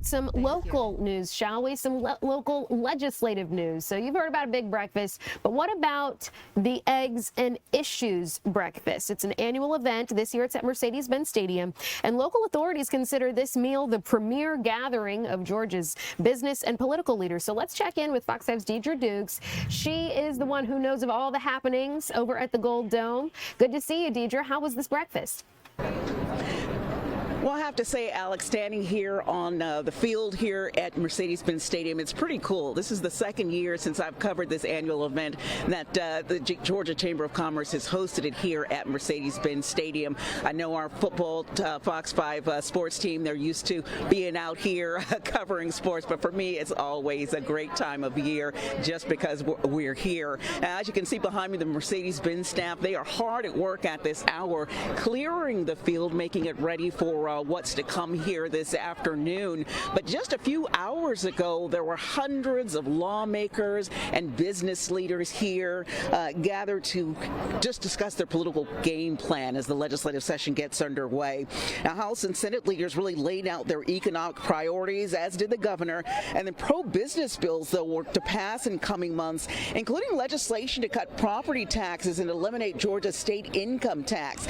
some local news, shall we? Some local legislative news. So you've heard about a big breakfast, but what about the Eggs and Issues breakfast? It's an annual event. This year it's at Mercedes-Benz Stadium, and local authorities consider this meal the premier gathering of Georgia's business and political leaders. So let's check in with Fox 5's Deidre Dukes. She is the one who knows of all the happenings over at the Gold Dome. Good to see you, Deidre. How was this breakfast? Well, I have to say, Alex, standing here on the field here at Mercedes-Benz Stadium, it's pretty cool. This is the second year since I've covered this annual event that the Georgia Chamber of Commerce has hosted it here at Mercedes-Benz Stadium. I know our football Fox 5 sports team, they're used to being out here covering sports, but for me, it's always a great time of year just because we're here. As you can see behind me, the Mercedes-Benz staff, they are hard at work at this hour, clearing the field, making it ready for what's to come here this afternoon. But just a few hours ago, there were hundreds of lawmakers and business leaders here gathered to just discuss their political game plan as the legislative session gets underway. Now, House and Senate leaders really laid out their economic priorities, as did the governor, and the pro-business bills they'll work to pass in coming months, including legislation to cut property taxes and eliminate Georgia's state income tax.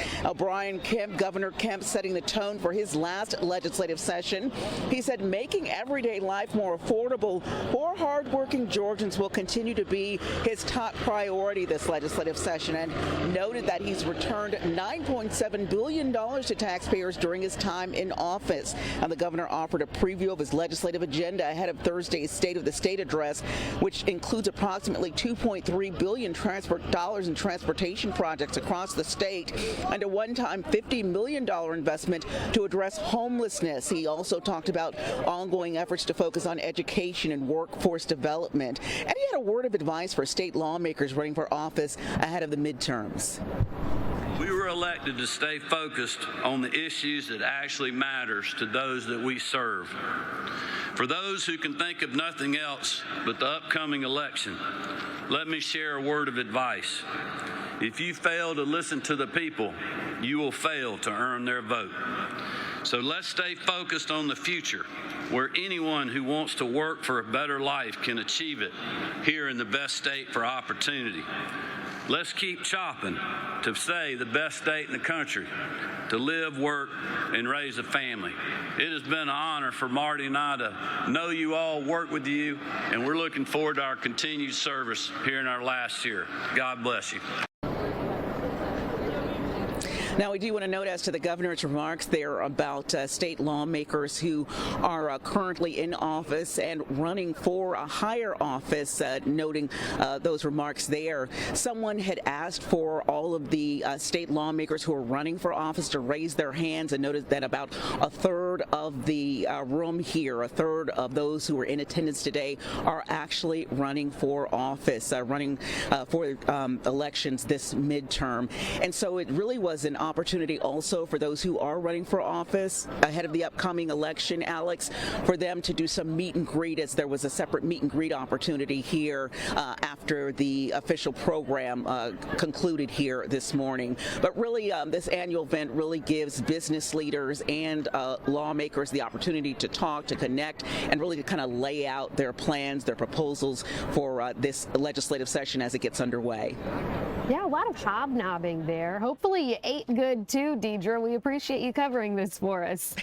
Kemp, Governor Kemp, setting the tone for his last legislative session. He said making everyday life more affordable for hardworking Georgians will continue to be his top priority this legislative session, and noted that he's returned $9.7 billion to taxpayers during his time in office. And the governor offered a preview of his legislative agenda ahead of Thursday's State of the State address, which includes approximately $2.3 billion in transportation projects across the state and a one-time $50 million investment to address homelessness. He also talked about ongoing efforts to focus on education and workforce development. And he had a word of advice for state lawmakers running for office ahead of the midterms. We were elected to stay focused on the issues that actually matters to those that we serve. For those who can think of nothing else but the upcoming election, let me share a word of advice. If you fail to listen to the people, you will fail to earn their vote. So let's stay focused on the future, where anyone who wants to work for a better life can achieve it here in the best state for opportunity. Let's keep chopping to say the best state in the country to live, work, and raise a family. It has been an honor for Marty and I to know you all, work with you, and we're looking forward to our continued service here in our last year. God bless you. Now, we do want to note as to the governor's remarks there about state lawmakers who are currently in office and running for a higher office, noting those remarks there. Someone had asked for all of the state lawmakers who are running for office to raise their hands, and noted that about a third of the room here, a third of those who are in attendance today, are actually running for office, running for elections this midterm. And so it really was an opportunity also for those who are running for office ahead of the upcoming election, Alex, for them to do some meet and greet, as there was a separate meet and greet opportunity here after the official program concluded here this morning. But really, this annual event really gives business leaders and lawmakers the opportunity to talk, to connect, and really to kind of lay out their plans, their proposals for this legislative session as it gets underway. Yeah, a lot of hobnobbing there. Hopefully you ate good too, Deidre. We appreciate you covering this for us.